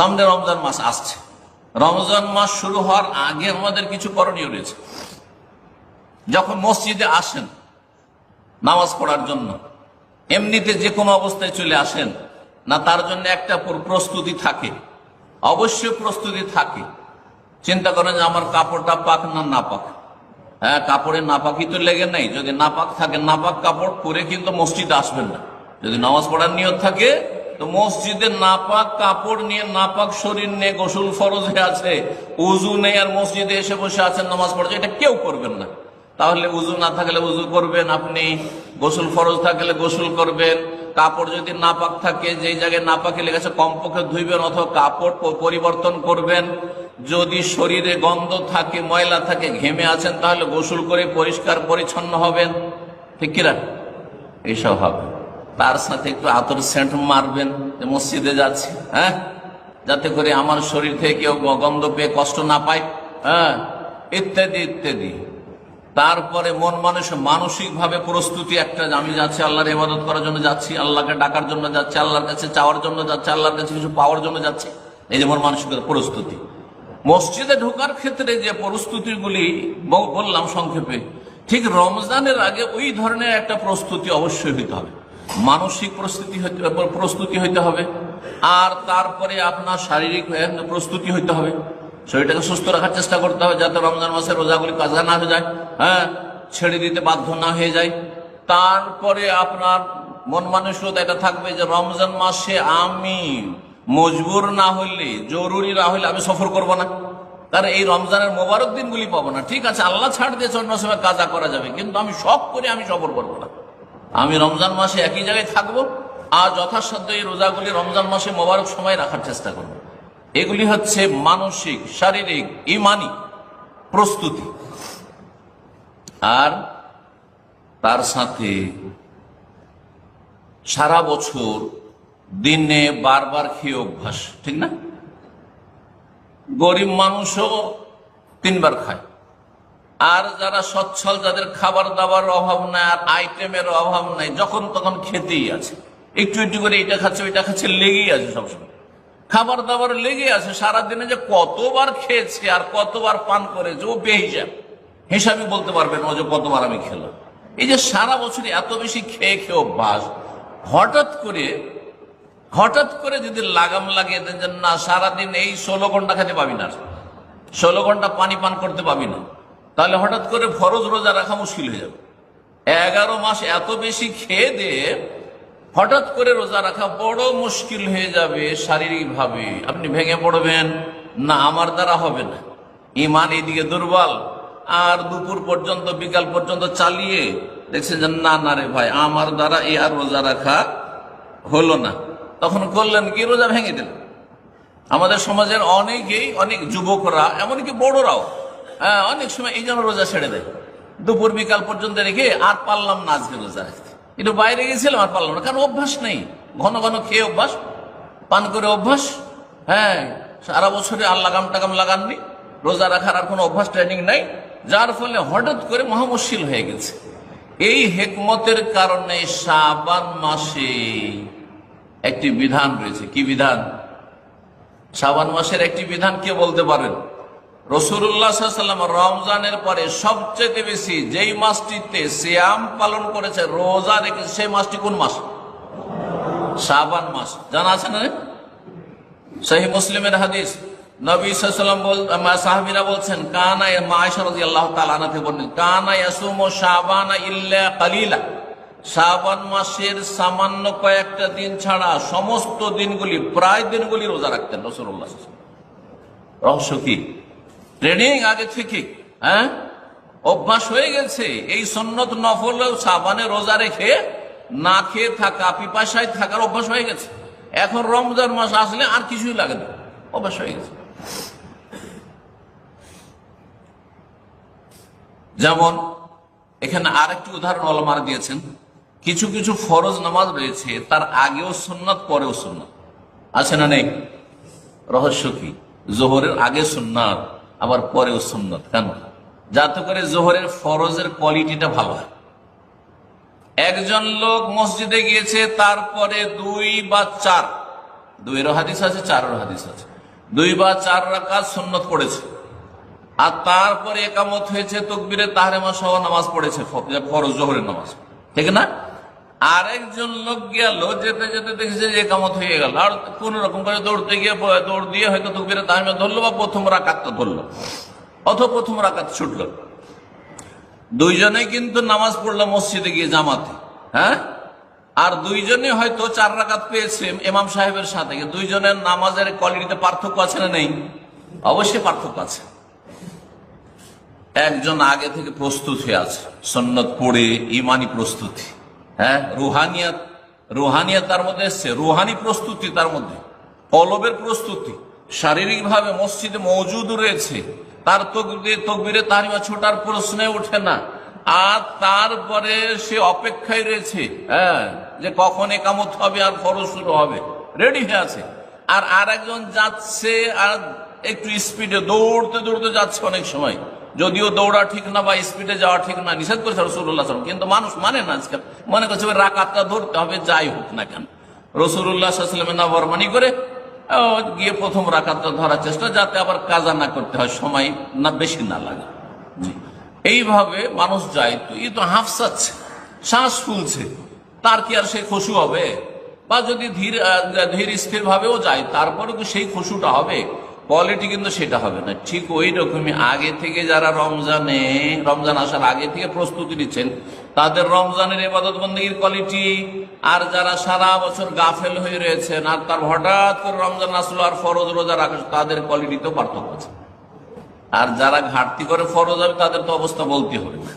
সামনে রমজান মাস আসছে। রমজান মাস শুরু হওয়ার আগে আমাদের কিছু করণীয় রয়েছে। যখন মসজিদে আসেন নামাজ পড়ার জন্য, এমনিতে যে কোনো অবস্থায় চলে আসেন না, তার জন্য একটা প্রস্তুতি থাকে, অবশ্যই প্রস্তুতি থাকে। চিন্তা করেন যে আমার কাপড়টা পাক না না পাক। হ্যাঁ, কাপড়ে নাপাকি তো লেগে নাই। যদি নাপাক থাকে, নাপাক কাপড় পরে কিন্তু মসজিদে আসবেন না। যদি নামাজ পড়ার নিয়ত থাকে তো মসজিদে নাপাক কাপড় নিয়ে, নাপাক শরীর নিয়ে, গোসল ফরজে আছে, উজু নেই, আর মসজিদে এসে বসে আছেন নামাজ পড়ছে, এটা কেউ করবেন না। তাহলে উজু না থাকলে উজু করবেন আপনি, গোসল ফরজ থাকলে গোসল করবেন। কাপড় যদি নাপাক থাকে, যেই জায়গায় নাপাকে লেগেছে কমপক্ষে ধুইবেন অথবা কাপড় পরিবর্তন করবেন। যদি শরীরে গন্ধ থাকে, ময়লা থাকে, ঘেমে আছেন, তাহলে গোসল করে পরিষ্কার পরিচ্ছন্ন হবেন। ঠিক কিনা? এইসব হবে। তার সাথে একটু আতর সেন্ট মারবেন যে মসজিদে যাচ্ছি, হ্যাঁ, যাতে করে আমার শরীর থেকে কেউ গন্ধ পেয়ে কষ্ট না পায়, হ্যাঁ, ইত্যাদি ইত্যাদি। তারপরে মন মানসিক ভাবে প্রস্তুতি একটা, আমি যাচ্ছি আল্লাহর ইবাদত করার জন্য যাচ্ছি, আল্লাহকে ডাকার জন্য যাচ্ছি, আল্লাহর কাছে চাওয়ার জন্য যাচ্ছি, আল্লাহর কাছে কিছু পাওয়ার জন্য যাচ্ছি। এই যে মন মানসিকতার প্রস্তুতি। মসজিদে ঢোকার ক্ষেত্রে যে প্রস্তুতিগুলি বললাম সংক্ষেপে, ঠিক রমজানের আগে ওই ধরনের একটা প্রস্তুতি অবশ্যই হইতে হবে। মানসিক প্রস্তুতি হইতে হবে, আর তারপরে আপনার শারীরিক প্রস্তুতি হইতে হবে। শরীরটাকে সুস্থ রাখার চেষ্টা করতে হবে যাতে রমজান মাসের রোজাগুলি কাজা না হয়ে যায়, হ্যাঁ, ছেড়ে দিতে বাধ্য না হয়ে যায়। তারপরে আপনার মন মানসিকতা এটা থাকবে যে রমজান মাসে আমি মজবুর না হইলে, জরুরি না হইলে আমি সফর করব না। কারণ এই রমজানের মোবারক দিনগুলি পাবো না। ঠিক আছে, আল্লাহ ছাড় দিয়েছে, অন্য সময় কাজা করা যাবে, কিন্তু আমি শখ করে আমি সফর করবো না। আমি রমজান মাসে একই জায়গায় থাকবো, আর যথাসাধ্য এই রোজাগুলি রমজান মাসে মোবারক সময় রাখার চেষ্টা করবো। এগুলি হচ্ছে মানসিক, শারীরিক, ইমানি প্রস্তুতি। আর তার সাথে সারা বছর দিনে বারবার খেয়ে অভ্যাস, ঠিক না? গরিব মানুষও 3 বার খায়, আর যারা সচ্ছল, যাদের খাবার দাবার অভাব নাই আর আইটেমের অভাব নাই, যখন তখন খেতেই আছে, একটু একটু করে এটা খাচ্ছে ওইটা খাচ্ছে, লেগেই আছে সবসময়, খাবার দাবার লেগে আছে। সারাদিনে যে কতবার খেয়েছে আর কতবার পান করেছে ও বেহিসাব, হিসাবই বলতে পারবেন ও যে কতবার আমি খেলাম। এই যে সারা বছর এত বেশি খেয়ে খেয়ে অভ্যাস, হঠাৎ করে যদি লাগাম লাগিয়ে দেন যে না, সারাদিন এই 16 ঘন্টা খেতে পাবি না, 16 ঘন্টা পানি পান করতে পাবি না, তাহলে হঠাৎ করে ফরজ রোজা রাখা মুশকিল হয়ে যাবে। 11 মাস এত বেশি খেয়ে দিয়ে হঠাৎ করে রোজা রাখা বড় মুশকিল হয়ে যাবে। শারীরিক ভাবে আপনি ভেঙে পড়বেন, না আমার দ্বারা হবে না, ইমান এইদিকে দুর্বল, আর দুপুর পর্যন্ত বিকাল পর্যন্ত চালিয়ে দেখছেন যে না না রে ভাই, আমার দ্বারা এই আর রোজা রাখা হলো না। তখন করলেন কি, রোজা ভেঙে দিলেন। আমাদের সমাজের অনেকেই, অনেক যুবকরা, এমনকি বড়রাও, হ্যাঁ, অনেক সময় এই জন্য রোজা ছেড়ে দেয়, দুপুর বিকাল পর্যন্ত রেখে আর পারলাম না আজকে রোজা রাখতে, একটু বাইরে গেছিলাম আর পারলাম না, কারণ অভ্যাস নেই। ঘন ঘন খেয়ে অভ্যাস, পান করে অভ্যাস, হ্যাঁ, সারা বছরে আর লাগাম টাগাম লাগাননি, রোজা রাখার আর কোনো অভ্যাস ট্রেনিং নাই, যার ফলে হঠাৎ করে মহা মুশকিল হয়ে গেছে। এই হিকমতের কারণে শাবান মাসে একটি বিধান রয়েছে। কি বিধান? শাবান মাসের একটি বিধান কে বলতে পারেন? রাসূলুল্লাহ সাল্লাল্লাহু আলাইহি ওয়াসাল্লাম রমজানের পরে সবচেয়ে বেশি যেই মাসটিতে সিয়াম পালন করেছে, রোজা রেখেছে, সেই মাসটি কোন মাস? শাবান মাস। জানা আছে না? সহিহ মুসলিমের হাদিস, নবী সাল্লাল্লাহু আলাইহি ওয়াসাল্লাম, সাহাবীরা বলছেন, কানা, মা আয়েশা রাদিয়াল্লাহু তাআলা আনহা থেকে বলেন, কানা ইয়াসুমু শাবানা ইল্লা কালিলা, শাবান মাসের সামান্য কয়েকটা দিন ছাড়া সমস্ত দিনগুলি, প্রায় দিনগুলি রোজা রাখতেন রাসূলুল্লাহ সাল্লাল্লাহু আলাইহি ওয়াসাল্লাম। রহস্য কি? ট্রেনিং আগে থেকে, হ্যাঁ, অভ্যাস হয়ে গেছে। এই সুন্নত নফলেও শাবানে রোজা রেখে না খেয়ে থাকা, পিপাসায় থাকার অভ্যাস হয়ে গেছে। এখন রমজান মাস আসলে আর কিছুই লাগে না, অভ্যাস হয়ে গেছে। যেমন এখানে আরেকটি উদাহরণ ওলামারা দিয়েছেন, কিছু কিছু ফরজ নামাজ রয়েছে, তার আগেও সুন্নাত, পরেও সুন্নাত, আছে না নেই? রহস্য কি? জোহরের আগে সুন্নাত, আবার পরেও সুন্নাত। কেন? যাতে করে জোহরের ফরজের কোয়ালিটিটা ভালো হয়। একজন লোক মসজিদে গিয়েছে, তারপরে 2 বা 4 দুইয়েরও হাদিস আছে, চারেরও হাদিস আছে। 2 বা 4 রাকাত সুন্নত পড়েছে, আর তারপরে একামত হয়েছে, তাকবীরে তাহরিমা সহ নামাজ পড়েছে, ফরজ জোহরের নামাজ, ঠিক না? আরেকজন লোক গেল, যেতে যেতে দেখেছে যে একামত হয়ে গেল, আর কোন রকম করে দৌড়তে গিয়ে দৌড় দিয়ে হয়তো তাকবীরে তাহরিমা ধরলো বা প্রথম রাকাতটা ধরলো, অথবা প্রথম রাকাত ছুটলো। দুইজনেই কিন্তু নামাজ পড়লো মসজিদে গিয়ে জামাতে, হ্যাঁ, আর দুইজনে হয়তো 4 রাকাত পেয়েছে ইমাম সাহেবের সাথে। দুইজনের নামাজের কোয়ালিটিতে পার্থক্য আছে না নেই? অবশ্যই পার্থক্য আছে। একজন আগে থেকে প্রস্তুত হয়ে আছে, সুন্নত পড়ে ইমানি প্রস্তুতি, হ্যাঁ, রুহানিয়াত তার মধ্যে এসছে, রুহানি প্রস্তুতি তার মধ্যে, কলবের প্রস্তুতি, শারীরিক ভাবে মসজিদে মওজুদ রয়েছে, তার তাকবীরে তাহরিমা ছোটার প্রশ্নে ওঠে না, আর তারপরে সে অপেক্ষায় রয়েছে, হ্যাঁ, যে কখন একামত হবে আর ফরজ শুরু হবে, রেডি হয়ে আছে। আর আরেকজন যাচ্ছে, আর একটু স্পিডে দৌড়তে দৌড়তে যাচ্ছে অনেক সময়, যদিও দৌড়া ঠিক না বা স্পিডে যাওয়া ঠিক না, নিষেধ করেছে রাসূলুল্লাহ সাল্লাল্লাহু আলাইহি ওয়াসাল্লাম, কিন্তু মানুষ মানে না আজকাল, মনে করছে রাকাতটা ধরতে হবে যাই হোক না কেন। রাসূলুল্লাহ সাল্লাল্লাহু আলাইহি ওয়াসাল্লামের নাফরমানি করে গিয়ে প্রথম রাকাতটা ধরার চেষ্টা, যাতে আবার কাজা না করতে হয়, সময় না বেশি না লাগে। এইভাবে মানুষ যায়, তো এই তো হাফসাচ্ছে, শ্বাস ফুলছে, তার কি আর সেই খুশু হবে? বা যদি ধীর স্থির ভাবেও যায়, তারপরে কি সেই খুশুটা হবে? কোয়ালিটি কিন্তু সেটা হবে না। ঠিক ওই রকমই আগে থেকে যারা রমজান আসার আগে থেকে প্রস্তুতি নিচ্ছেন, তাদের রমজানের ইবাদত বন্দেগীর কোয়ালিটি, আর যারা সারা বছর গাফেল হয়ে রয়েছেন, আর তার হঠাৎ করে রমজান আসলো আর ফরজ রোজা রাখে, তাদের কোয়ালিটিতেও পার্থক্য আছে। আর যারা ঘাটতি করে ফরজ হবে, তাদের তো অবস্থা বলতে হবে না।